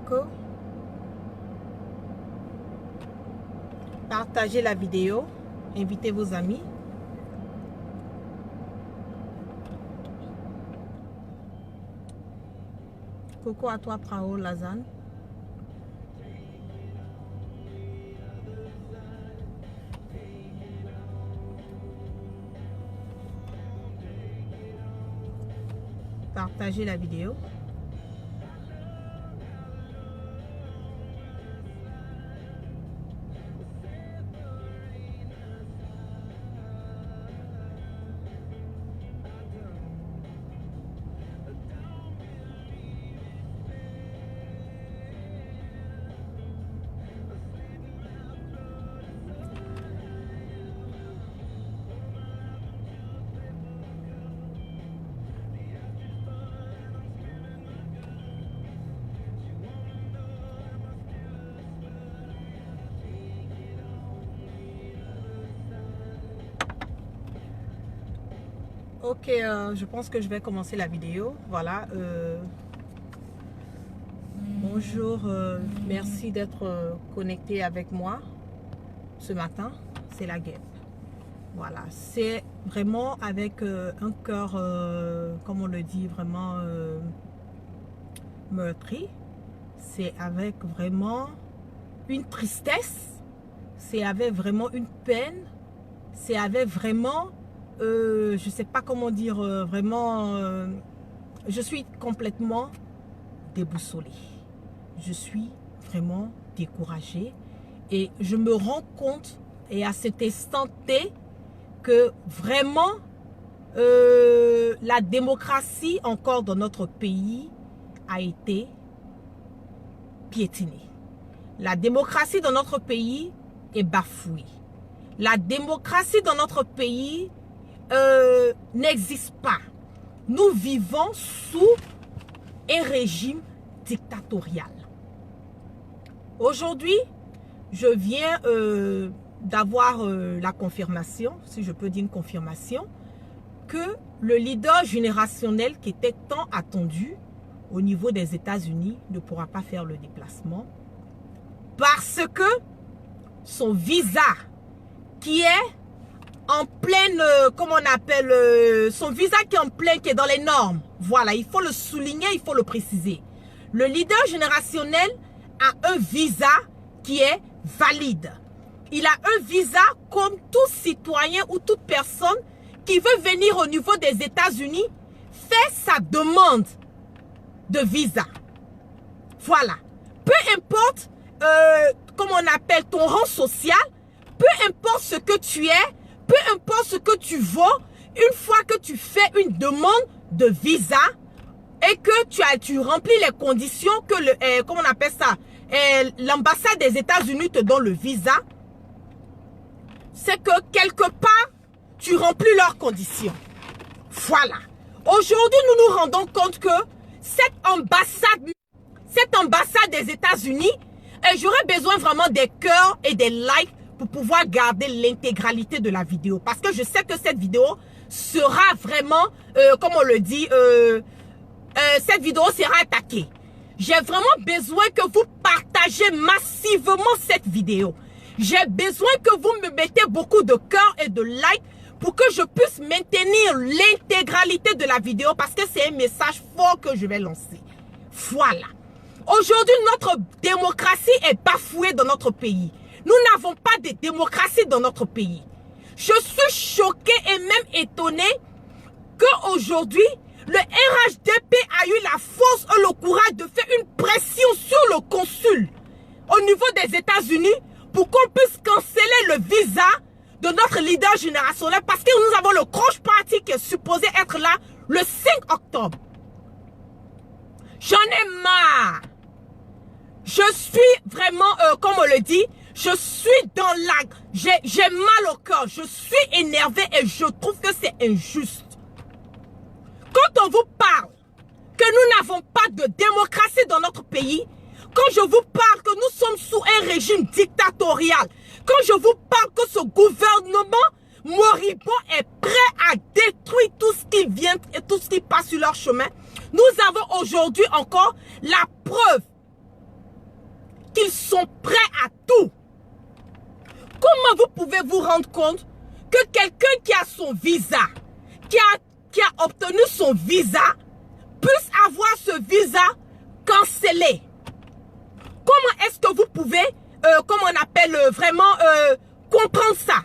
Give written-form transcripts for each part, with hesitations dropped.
Coco. Partagez la vidéo. Invitez vos amis. Coco, à toi, Prao, Lazane. Partagez la vidéo. Ok, je pense que je vais commencer la vidéo. Voilà. Bonjour, merci d'être connecté avec moi ce matin. C'est la guêpe. Voilà, c'est vraiment avec un cœur, comme on le dit, vraiment meurtri. C'est avec vraiment une tristesse. C'est avec vraiment une peine. C'est avec vraiment... je ne sais pas comment dire, vraiment, je suis complètement déboussolée. Je suis vraiment découragée et je me rends compte, et à cet instant T, que vraiment, la démocratie encore dans notre pays a été piétinée. La démocratie dans notre pays est bafouée. La démocratie dans notre pays n'existe pas. Nous vivons sous un régime dictatorial. Aujourd'hui, je viens d'avoir la confirmation, si je peux dire une confirmation, que le leader générationnel qui était tant attendu au niveau des États-Unis ne pourra pas faire le déplacement parce que son visa qui est en pleine, comment on appelle, son visa qui est en plein, qui est dans les normes. Voilà, il faut le souligner, il faut le préciser. Le leader générationnel a un visa qui est valide. Il a un visa comme tout citoyen ou toute personne qui veut venir au niveau des États-Unis fait sa demande de visa. Voilà. Peu importe, comment on appelle, ton rang social, peu importe ce que tu es, peu importe ce que tu vaux, une fois que tu fais une demande de visa et que tu remplis les conditions que le, comment on appelle ça, l'ambassade des États-Unis te donne le visa, c'est que quelque part, tu remplis leurs conditions. Voilà. Aujourd'hui, nous nous rendons compte que cette ambassade des États-Unis, j'aurais besoin vraiment des cœurs et des likes pour pouvoir garder l'intégralité de la vidéo. Parce que je sais que cette vidéo sera vraiment, comme on le dit, cette vidéo sera attaquée. J'ai vraiment besoin que vous partagez massivement cette vidéo. J'ai besoin que vous me mettez beaucoup de cœurs et de likes pour que je puisse maintenir l'intégralité de la vidéo parce que c'est un message fort que je vais lancer. Voilà. Aujourd'hui, notre démocratie est bafouée dans notre pays. Nous n'avons pas de démocratie dans notre pays. Je suis choquée et même étonnée qu'aujourd'hui, le RHDP a eu la force et le courage de faire une pression sur le consul au niveau des États-Unis pour qu'on puisse canceller le visa de notre leader générationnel parce que nous avons le Croche Party qui est supposé être là le 5 octobre. J'en ai marre. Je suis vraiment, comme on le dit, je suis dans la... J'ai mal au cœur. Je suis énervée et je trouve que c'est injuste. Quand on vous parle que nous n'avons pas de démocratie dans notre pays, quand je vous parle que nous sommes sous un régime dictatorial, quand je vous parle que ce gouvernement moribond est prêt à détruire tout ce qui vient et tout ce qui passe sur leur chemin, nous avons aujourd'hui encore la preuve qu'ils sont prêts à tout. Comment vous pouvez vous rendre compte que quelqu'un qui a son visa, qui a obtenu son visa, puisse avoir ce visa cancellé? Comment est-ce que vous pouvez, comment on appelle vraiment, comprendre ça?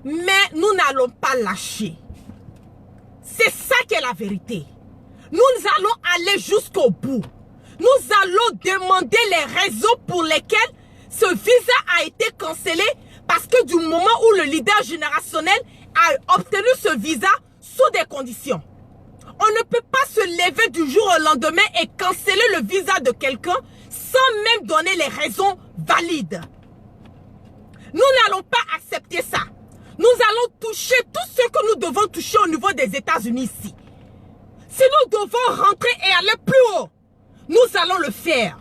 Mais nous n'allons pas lâcher. C'est ça qui est la vérité. Nous allons aller jusqu'au bout. Nous allons demander les raisons pour lesquelles ce visa a été cancellé, parce que du moment où le leader générationnel a obtenu ce visa sous des conditions. On ne peut pas se lever du jour au lendemain et canceller le visa de quelqu'un sans même donner les raisons valides. Nous n'allons pas accepter ça. Nous allons toucher tout ce que nous devons toucher au niveau des États-Unis ici. Si nous devons rentrer et aller plus haut, nous allons le faire.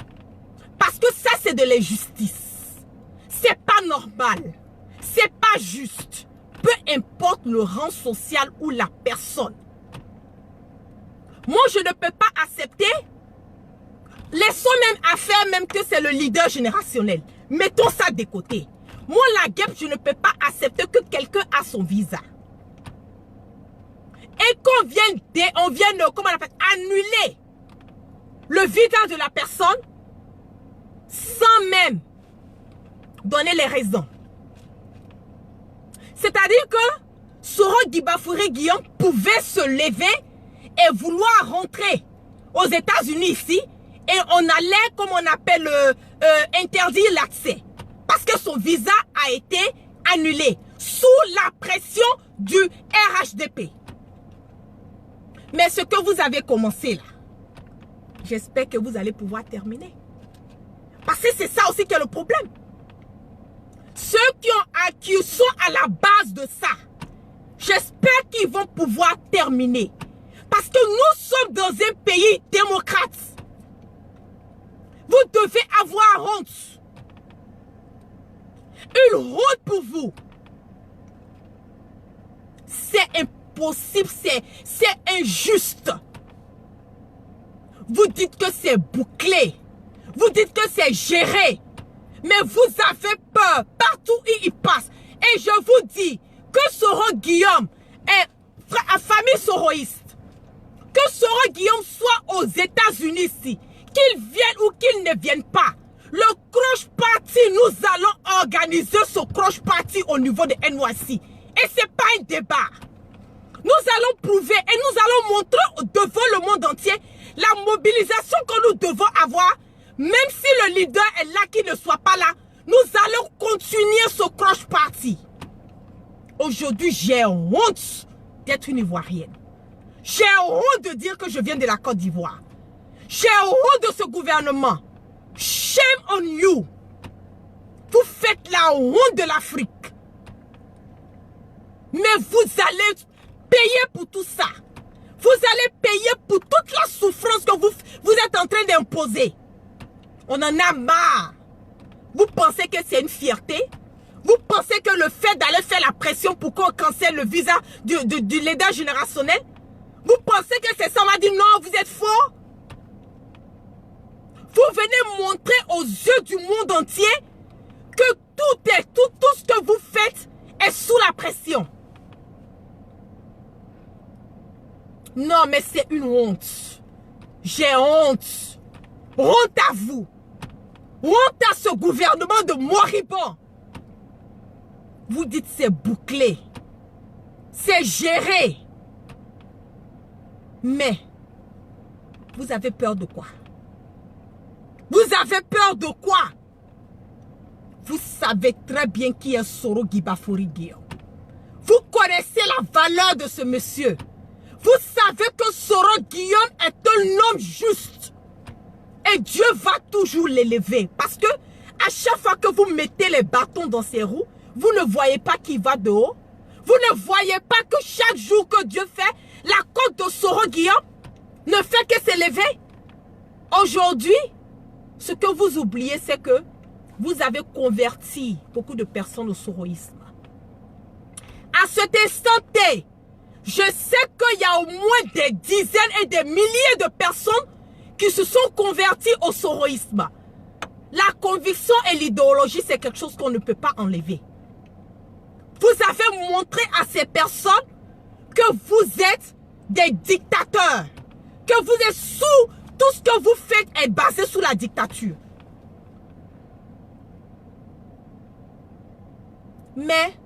Parce que ça, c'est de l'injustice. C'est pas normal. C'est pas juste. Peu importe le rang social ou la personne. Moi, je ne peux pas accepter. Laissons même à faire même que c'est le leader générationnel. Mettons ça de côté. Moi, la guêpe, je ne peux pas accepter que quelqu'un a son visa. Et qu'on vienne, comment on appelle, annuler le visa de la personne sans même donner les raisons. C'est-à-dire que Soro Guibafouri Guillaume pouvait se lever et vouloir rentrer aux États-Unis ici, et on allait, comme on appelle, interdire l'accès. Parce que son visa a été annulé sous la pression du RHDP. Mais ce que vous avez commencé là, j'espère que vous allez pouvoir terminer. Parce que c'est ça aussi qui est le problème. Ceux qui sont à la base de ça, j'espère qu'ils vont pouvoir terminer. Parce que nous sommes dans un pays démocrate. Vous devez avoir honte. Une honte pour vous. C'est impossible, c'est injuste. Vous dites que c'est bouclé. Vous dites que c'est géré. Mais vous avez peur partout où il passe. Et je vous dis que Soro Guillaume est famille soroïste. Que Soro Guillaume soit aux États-Unis ici. Qu'il vienne ou qu'il ne vienne pas. Le croche party, nous allons organiser ce croche party au niveau de NYC. Et ce n'est pas un débat. Nous allons prouver et nous allons montrer devant le monde entier la mobilisation que nous devons avoir. Même si le leader est là, qu'il ne soit pas là, nous allons continuer ce croche party. Aujourd'hui, j'ai honte d'être une Ivoirienne. J'ai honte de dire que je viens de la Côte d'Ivoire. J'ai honte de ce gouvernement. Shame on you. Vous faites la honte de l'Afrique. Mais vous allez payer pour tout ça. Vous allez payer pour toute la souffrance que vous êtes en train d'imposer. On en a marre. Vous pensez que c'est une fierté? Vous pensez que le fait d'aller faire la pression pour qu'on cancelle le visa du leader générationnel? Vous pensez que c'est ça? On va dire non, vous êtes faux? Vous venez montrer aux yeux du monde entier que tout ce que vous faites est sous la pression. Non, mais c'est une honte. J'ai honte. Honte à vous. Honte à ce gouvernement de moribond. Vous dites c'est bouclé. C'est géré. Mais, vous avez peur de quoi? Vous avez peur de quoi? Vous savez très bien qui est Soro Guibafouri Guillaume. Vous connaissez la valeur de ce monsieur. Vous savez que Soro Guillaume est un homme juste. Et Dieu va toujours l'élever. Parce que à chaque fois que vous mettez les bâtons dans ses roues, vous ne voyez pas qu'il va de haut. Vous ne voyez pas que chaque jour que Dieu fait, la côte de Soro Guillaume ne fait que s'élever. Aujourd'hui, ce que vous oubliez, c'est que vous avez converti beaucoup de personnes au soroïsme. À cet instant T, je sais qu'il y a au moins des dizaines et des milliers de personnes qui se sont convertis au soroïsme. La conviction et l'idéologie, c'est quelque chose qu'on ne peut pas enlever. Vous avez montré à ces personnes que vous êtes des dictateurs, que vous êtes sous, tout ce que vous faites est basé sur la dictature. Mais,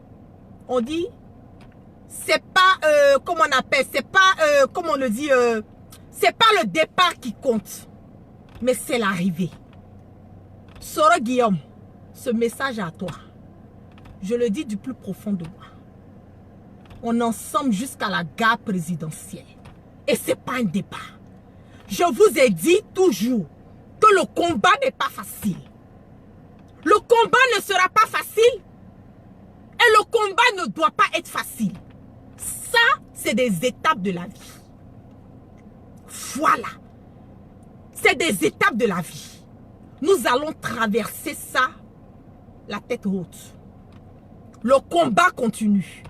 on dit, c'est pas, comment on appelle, c'est pas, comment on le dit, c'est pas le départ qui compte, mais c'est l'arrivée. Soro Guillaume, ce message à toi, je le dis du plus profond de moi. On est ensemble jusqu'à la gare présidentielle. Et ce n'est pas un débat. Je vous ai dit toujours que le combat n'est pas facile. Le combat ne sera pas facile. Et le combat ne doit pas être facile. Ça, c'est des étapes de la vie. Voilà. C'est des étapes de la vie. Nous allons traverser ça, la tête haute. Le combat continue.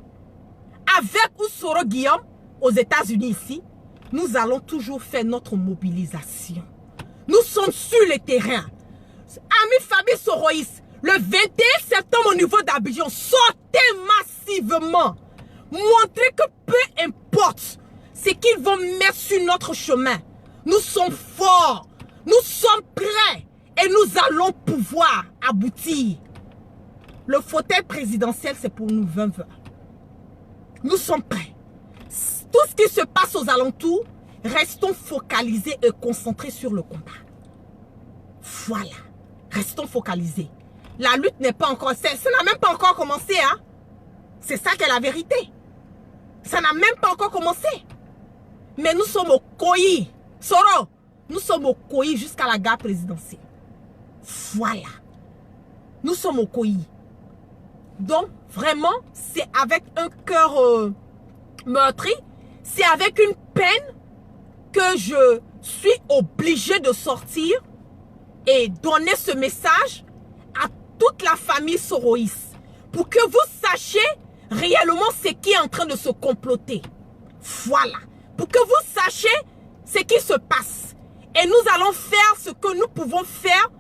Avec ou Soro Guillaume, aux États-Unis ici, nous allons toujours faire notre mobilisation. Nous sommes sur le terrain. Amis famille Soroïs, le 21 septembre au niveau d'Abidjan, sortez massivement. Montrez que peu importe ce qu'ils vont mettre sur notre chemin, nous sommes forts, nous sommes prêts et nous allons pouvoir aboutir. Le fauteuil présidentiel, c'est pour nous 20-20. Nous sommes prêts. Tout ce qui se passe aux alentours, restons focalisés et concentrés sur le combat. Voilà. Restons focalisés. La lutte n'est pas encore... Ça n'a même pas encore commencé, hein. C'est ça qui est la vérité. Ça n'a même pas encore commencé. Mais nous sommes au Koyi. Soro, nous sommes au Koyi jusqu'à la gare présidentielle. Voilà. Nous sommes au Koyi. Donc, vraiment, c'est avec un cœur meurtri, c'est avec une peine que je suis obligée de sortir et donner ce message à toute la famille Soroïs pour que vous sachiez réellement ce qui est en train de se comploter. Voilà. Pour que vous sachiez ce qui se passe. Et nous allons faire ce que nous pouvons faire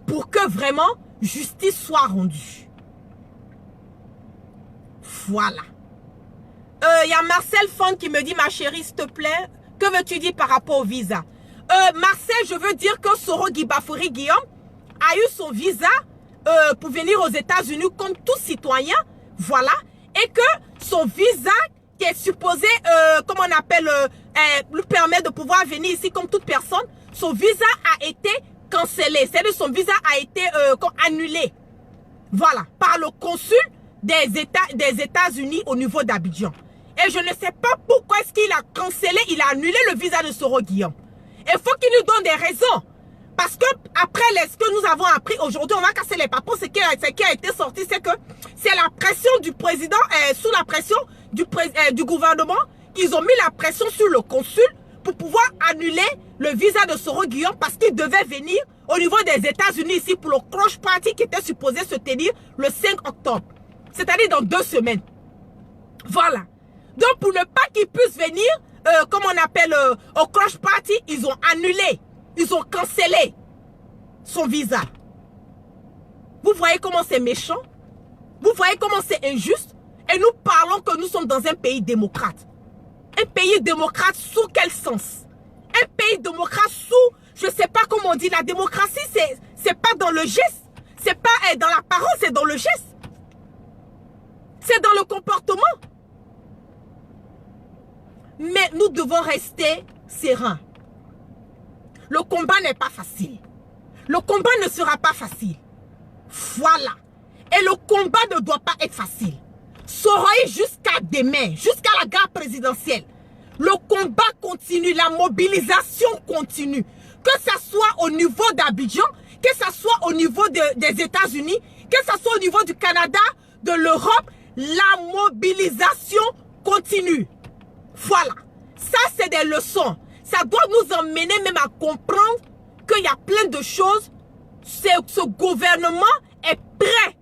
pour que vraiment justice soit rendue. Voilà. Il y a Marcel Fond qui me dit, ma chérie, s'il te plaît, que veux-tu dire par rapport au visa? Marcel, je veux dire que Soro Guibafouri Guillaume a eu son visa pour venir aux États-Unis comme tout citoyen. Voilà. Et que son visa qui est supposé, comment on appelle, lui permet de pouvoir venir ici comme toute personne, son visa a été cancellé. C'est-à-dire son visa a été annulé. Voilà. Par le consul des États-Unis au niveau d'Abidjan. Et je ne sais pas pourquoi est-ce qu'il a cancellé, il a annulé le visa de Soro Guillaume. Il faut qu'il nous donne des raisons. Parce que après ce que nous avons appris aujourd'hui, on va casser les papos. Ce qui a été sorti, c'est que c'est la pression du président, sous la pression du gouvernement, qu'ils ont mis la pression sur le consul pour pouvoir annuler le visa de Soro Guillaume parce qu'il devait venir au niveau des États-Unis ici pour le Crush Party qui était supposé se tenir le 5 octobre. C'est-à-dire dans 2 semaines. Voilà. Donc pour ne pas qu'il puisse venir, comme on appelle, au Crush Party, ils ont annulé, ils ont cancellé son visa. Vous voyez comment c'est méchant? Vous voyez comment c'est injuste? Et nous parlons que nous sommes dans un pays démocrate. Un pays démocrate sous quel sens? Un pays démocrate sous, je ne sais pas comment on dit, la démocratie, c'est pas dans le geste. C'est pas dans la parole, c'est dans le geste. C'est dans le comportement. Mais nous devons rester sereins. Le combat n'est pas facile. Le combat ne sera pas facile. Voilà. Et le combat ne doit pas être facile. Soroï jusqu'à demain, jusqu'à la gare présidentielle. Le combat continue, la mobilisation continue. Que ce soit au niveau d'Abidjan, que ce soit au niveau des États-Unis, que ce soit au niveau du Canada, de l'Europe, la mobilisation continue. Voilà. Ça, c'est des leçons. Ça doit nous emmener même à comprendre qu'il y a plein de choses. Ce gouvernement est prêt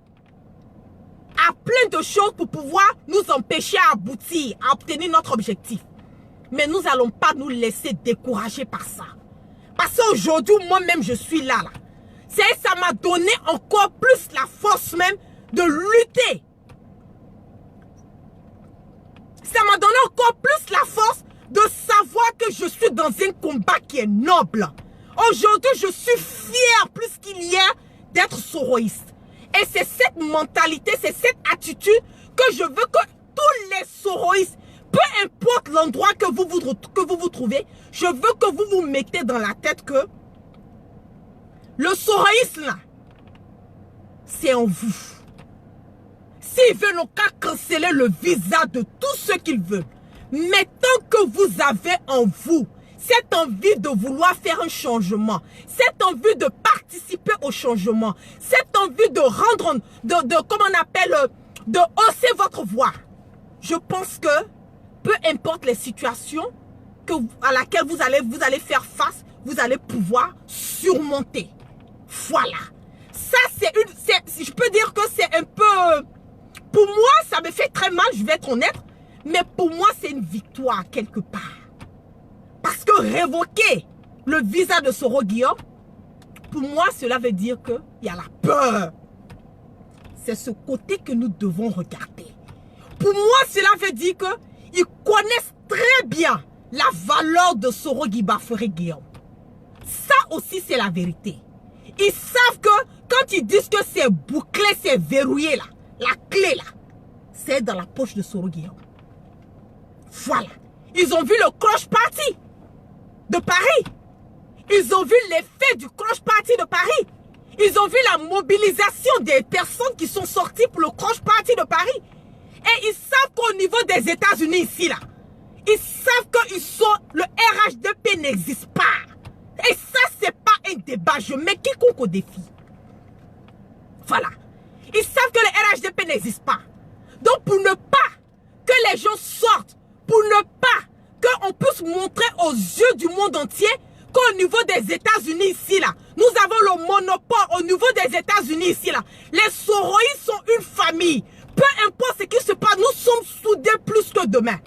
à plein de choses pour pouvoir nous empêcher à aboutir, à obtenir notre objectif. Mais nous n'allons pas nous laisser décourager par ça. Parce ça aujourd'hui, moi-même, je suis là. Ça m'a donné encore plus la force même de lutter. Ça m'a donné encore plus la force de savoir que je suis dans un combat qui est noble. Aujourd'hui, je suis fière plus qu'hier d'être soroïste. Et c'est cette mentalité, c'est cette attitude que je veux que tous les soroïstes, peu importe l'endroit que vous vous trouvez, je veux que vous vous mettez dans la tête que le soroïsme là, c'est en vous. S'ils veulent qu'à canceller le visa de tout ce qu'ils veulent, mais tant que vous avez en vous cette envie de vouloir faire un changement, cette envie de participer au changement, cette envie de rendre, comment on appelle, de hausser votre voix, je pense que peu importe les situations à laquelle vous allez faire face, vous allez pouvoir surmonter. Voilà. Ça, je peux dire que c'est un peu... Pour moi, ça me fait très mal, je vais être honnête. Mais pour moi, c'est une victoire quelque part. Parce que révoquer le visa de Soro Guillaume, pour moi, cela veut dire qu'il y a la peur. C'est ce côté que nous devons regarder. Pour moi, cela veut dire qu'ils connaissent très bien la valeur de Soro Guillaume. Ça aussi, c'est la vérité. Ils savent que quand ils disent que c'est bouclé, c'est verrouillé là, la clé là, c'est dans la poche de Soro Guillaume. Voilà. Ils ont vu le crush party de Paris. Ils ont vu l'effet du crush party de Paris. Ils ont vu la mobilisation des personnes qui sont sorties pour le crush party de Paris. Et ils savent qu'au niveau des États-Unis ici là, ils savent que le RHDP n'existe pas. Et ça, c'est pas un débat. Je mets quiconque au défi. Voilà. Ils savent que le RHDP n'existe pas. Donc, pour ne pas que les gens sortent, pour ne pas qu'on puisse montrer aux yeux du monde entier qu'au niveau des États-Unis ici, là, nous avons le monopole au niveau des États-Unis ici, là. Les soroïstes sont une famille. Peu importe ce qui se passe, nous sommes soudés plus que demain.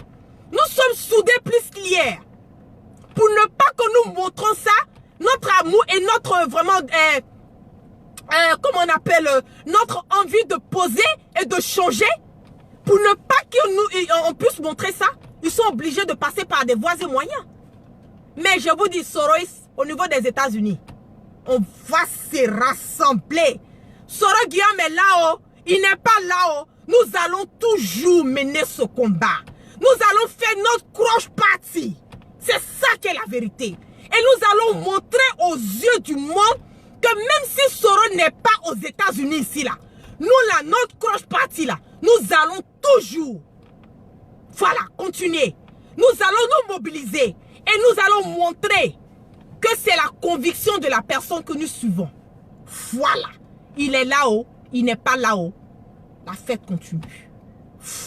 Nous sommes soudés plus qu'hier. Pour ne pas que nous montrons ça, notre amour et notre vraiment, comment on appelle, notre envie de poser et de changer, pour ne pas qu'on puisse montrer ça, ils sont obligés de passer par des voies et moyens. Mais je vous dis, Soroïs, au niveau des États-Unis, on va se rassembler. Soro Guillaume est là-haut, il n'est pas là-haut. Nous allons toujours mener ce combat. Nous allons faire notre crush party. C'est ça qui est la vérité. Et nous allons montrer aux yeux du monde que même si Soro n'est pas aux États-Unis ici, là, nous, là, notre crush party, là, nous allons toujours, voilà, continuer. Nous allons nous mobiliser et nous allons montrer que c'est la conviction de la personne que nous suivons. Voilà. Il est là-haut, il n'est pas là-haut. La fête continue.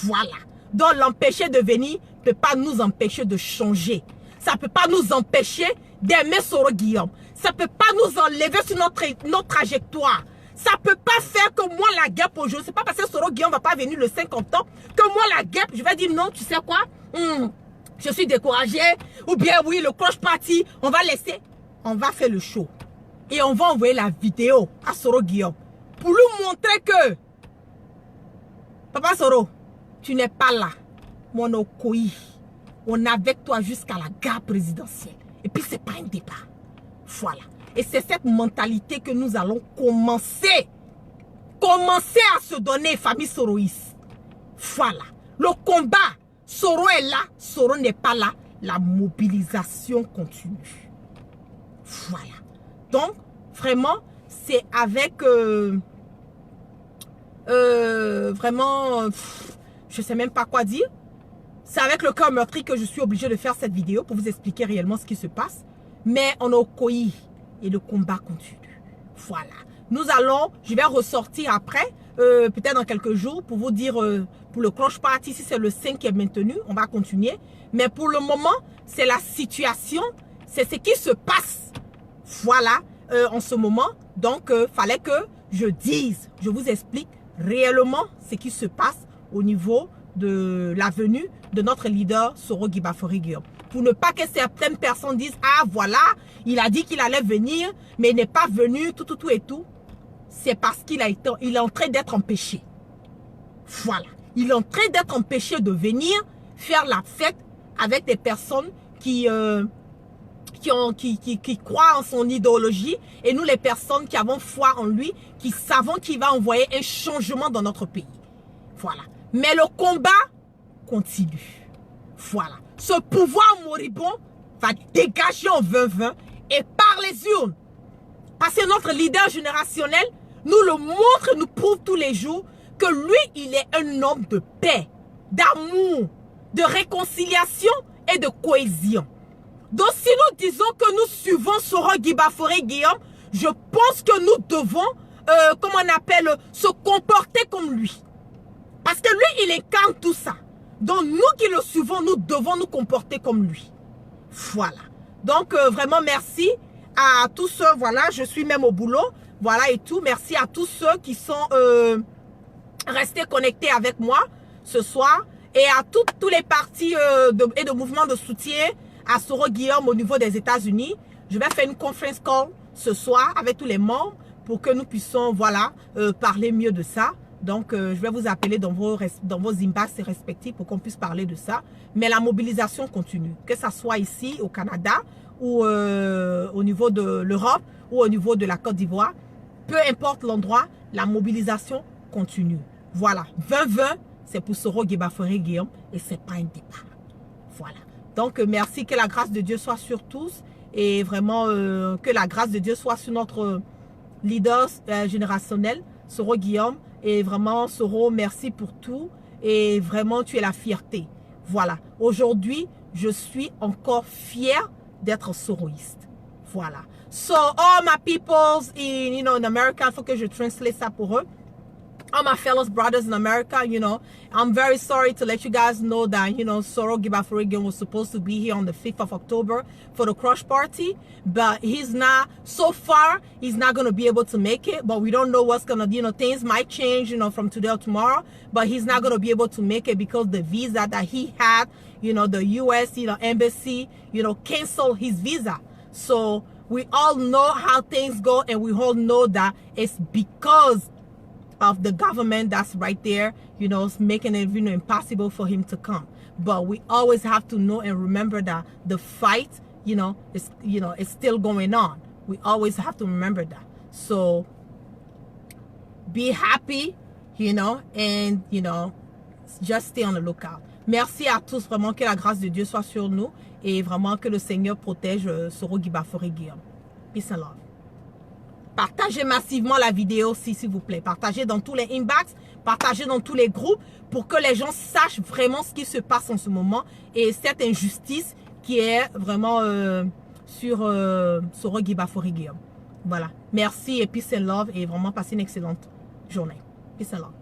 Voilà. Donc l'empêcher de venir ne peut pas nous empêcher de changer. Ça ne peut pas nous empêcher d'aimer Soro Guillaume. Ça ne peut pas nous enlever sur notre trajectoire. Ça ne peut pas faire que moi la guêpe aujourd'hui, c'est pas parce que Soro Guillaume ne va pas venir le 50 ans, que moi la guêpe, je vais dire non, tu sais quoi, je suis découragée, ou bien oui, le crush party, on va laisser, on va faire le show. Et on va envoyer la vidéo à Soro Guillaume pour lui montrer que, Papa Soro, tu n'es pas là, mon Okoï. On est avec toi jusqu'à la gare présidentielle. Et puis, ce n'est pas un débat. Voilà. Et c'est cette mentalité que nous allons commencer. Commencer à se donner, famille soroïste. Voilà. Le combat, Soro est là, Soro n'est pas là. La mobilisation continue. Voilà. Donc, vraiment, c'est avec... vraiment... je ne sais même pas quoi dire. C'est avec le cœur meurtri que je suis obligée de faire cette vidéo pour vous expliquer réellement ce qui se passe. Mais on a Okoï et le combat continue. Voilà. Nous allons, je vais ressortir après, peut-être dans quelques jours, pour vous dire, pour le crush party, si c'est le 5 qui est maintenu, on va continuer. Mais pour le moment, c'est la situation, c'est ce qui se passe. Voilà, en ce moment. Donc, fallait que je dise, je vous explique réellement ce qui se passe au niveau de la venue de notre leader Soro Guillaume. pour ne pas que certaines personnes disent, ah voilà, il a dit qu'il allait venir, mais il n'est pas venu, tout et tout. C'est parce qu'il est en train d'être empêché. Voilà. Il est en train d'être empêché de venir faire la fête avec des personnes qui croient en son idéologie, et nous les personnes qui avons foi en lui, qui savons qu'il va envoyer un changement dans notre pays. Voilà. Mais le combat continue. Voilà. Ce pouvoir moribond va dégager en 2020 et par les urnes. Parce que notre leader générationnel nous le montre, nous prouve tous les jours que lui, il est un homme de paix, d'amour, de réconciliation et de cohésion. Donc, si nous disons que nous suivons Soro Guibafouré Guillaume, je pense que nous devons, comment on appelle, se comporter comme lui. Parce que lui, il incarne tout ça. Donc, nous qui le suivons, nous devons nous comporter comme lui. Voilà. Donc, vraiment, merci à tous ceux, voilà, je suis même au boulot, voilà et tout. Merci à tous ceux qui sont restés connectés avec moi ce soir. Et à tous les partis et de mouvements de soutien à Soro Guillaume au niveau des États-Unis. Je vais faire une conférence call ce soir avec tous les membres pour que nous puissions, voilà, parler mieux de ça. Donc, je vais vous appeler dans vos inbox respectifs pour qu'on puisse parler de ça. Mais la mobilisation continue, que ça soit ici au Canada ou au niveau de l'Europe ou au niveau de la Côte d'Ivoire. Peu importe l'endroit, la mobilisation continue. Voilà, 2020, c'est pour Soro Guibafouré Guillaume et ce n'est pas un débat. Voilà. Donc, merci, que la grâce de Dieu soit sur tous et vraiment que la grâce de Dieu soit sur notre leader générationnel, Soro Guillaume. Et vraiment, Soro, merci pour tout. Et vraiment, tu es la fierté. Voilà. Aujourd'hui, je suis encore fière d'être soroïste. Voilà. So, all my peoples in America, il faut que je translate ça pour eux. All my fellow brothers in America, I'm very sorry to let you guys know that, Soro Guibafouré Guillaume was supposed to be here on the 5th of October for the crush party, but he's not, so far, he's not going to be able to make it, but we don't know what's going to, things might change, from today or tomorrow, but he's not going to be able to make it because the visa that he had, the U.S., embassy, canceled his visa. So we all know how things go, and we all know that it's because of the government that's right there, making it impossible for him to come. But we always have to know and remember that the fight, is still going on. We always have to remember that. So be happy, and just stay on the lookout. Merci à tous, vraiment que la grâce de Dieu soit sur nous et vraiment que le Seigneur protège Soro Guibafouré Guillaume. Peace and love. Partagez massivement la vidéo s'il vous plaît. Partagez dans tous les inbox, partagez dans tous les groupes pour que les gens sachent vraiment ce qui se passe en ce moment et cette injustice qui est vraiment sur Soro Guibafouré Guillaume. Voilà. Merci et peace and love et vraiment passez une excellente journée. Peace and love.